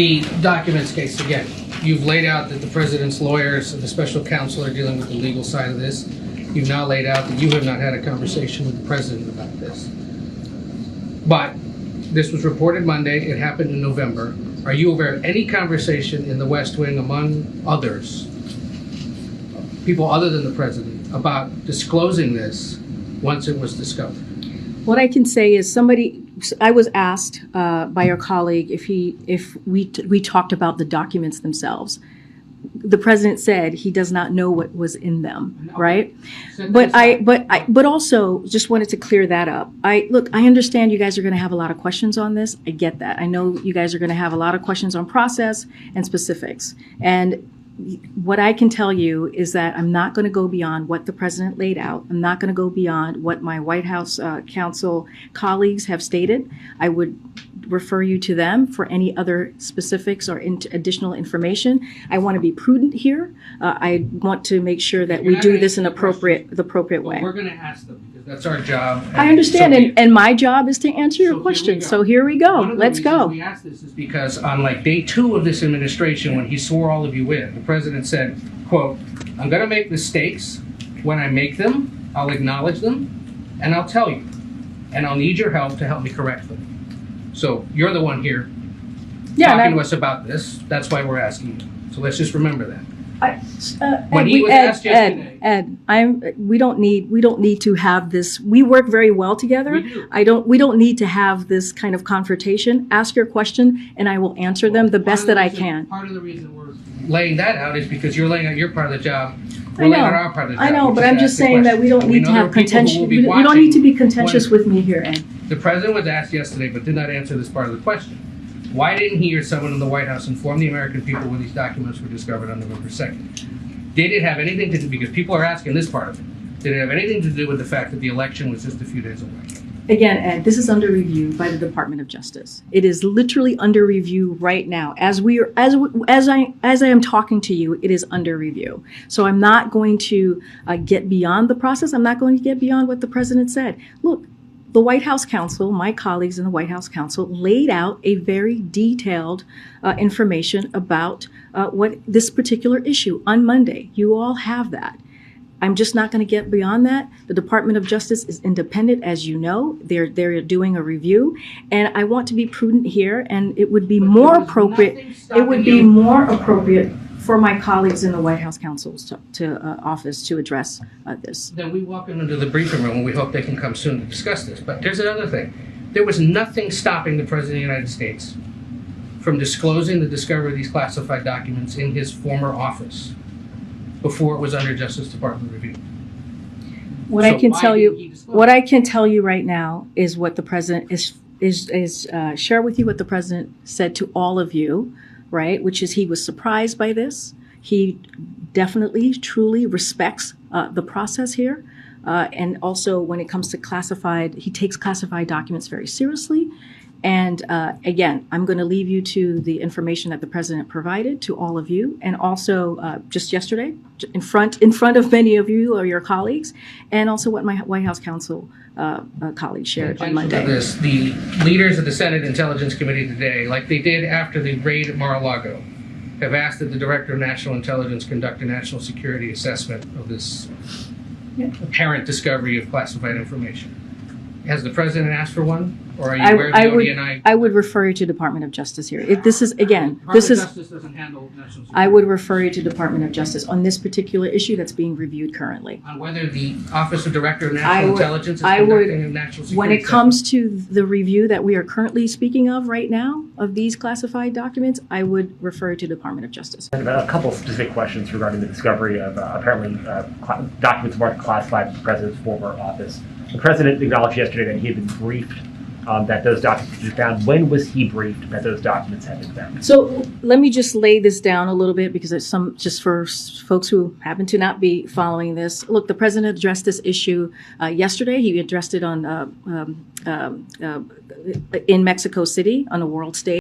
The documents case, again, you've laid out that the president's lawyers and the special counsel are dealing with the legal side of this. You've now laid out that you have not had a conversation with the president about this. But this was reported Monday. It happened in November. Are you aware of any conversation in the West Wing among others, people other than the president, about disclosing this once it was discovered? What I can say is I was asked by our colleague if we talked about the documents themselves. The president said he does not know what was in them, right? But also just wanted to clear that up. I understand you guys are going to have a lot of questions on this. I get that. I know you guys are going to have a lot of questions on process and specifics. And what I can tell you is that I'm not going to go beyond what the president laid out. I'm not going to go beyond what my White House counsel colleagues have stated. I would refer you to them for any other specifics or additional information. I want to be prudent here. I want to make sure that we do this in the appropriate way. We're going to ask them because that's our job. I understand, and my job is to answer your questions. So here we go. Let's go. We asked this is because on like day 2 of this administration, when he swore all of you in, the president said, quote, "I'm going to make mistakes. When I make them, I'll acknowledge them and I'll tell you. And I'll need your help to help me correct them." So you're the one here talking to us about this. That's why we're asking you. So let's just remember that. When he was asked yesterday, Ed, we don't need to have this. We work very well together. We do. We don't need to have this kind of confrontation. Ask your question and I will answer them the best that I can. Part of the reason we're laying that out is because you're laying out your part of the job. I know, but I'm just saying that we don't need to have contention. We don't need to be contentious with me here, Ed. The president was asked yesterday, but did not answer this part of the question. Why didn't he or someone in the White House inform the American people when these documents were discovered on November 2nd? Did it have anything to do, because people are asking this part of it, did it have anything to do with the fact that the election was just a few days away? Again, Ed, this is under review by the Department of Justice. It is literally under review right now. As I am talking to you, it is under review. So I'm not going to get beyond the process. I'm not going to get beyond what the president said. Look, the White House counsel, my colleagues in the White House counsel, laid out a very detailed information about what this particular issue on Monday. You all have that. I'm just not going to get beyond that. The Department of Justice is independent, as you know. They're doing a review, and I want to be prudent here. And it would be more appropriate. It would be more appropriate for my colleagues in the White House counsel's office to address this. Then we walk them into the briefing room, and we hope they can come soon to discuss this. But there's another thing: there was nothing stopping the president of the United States from disclosing the discovery of these classified documents in his former office before it was under Justice Department review. What I can tell you right now is what the president is share with you what the president said to all of you, right? Which is he was surprised by this. He definitely, truly respects the process here. And also when it comes to he takes classified documents very seriously. And again, I'm going to leave you to the information that the president provided to all of you, and also just yesterday, in front of many of you or your colleagues, and also what my White House counsel colleagues shared on Monday. The leaders of the Senate Intelligence Committee today, like they did after the raid at Mar-a-Lago, have asked that the Director of National Intelligence conduct a national security assessment of this apparent discovery of classified information. Has the president asked for one, or are you aware of the ODNI? I would refer you to Department of Justice here. Justice doesn't handle national security. I would refer you to Department of Justice on this particular issue that's being reviewed currently. On whether the Office of Director of National Intelligence is conducting a national security when it comes to the review that we are currently speaking of right now of these classified documents, I would refer to Department of Justice. And a couple specific questions regarding the discovery of apparently documents marked classified from the president's former office. The president acknowledged yesterday that he had been briefed that those documents had been found. When was he briefed that those documents had been found? So let me just lay this down a little bit because it's just for folks who happen to not be following this. Look, the president addressed this issue yesterday. He addressed it on in Mexico City on a world stage.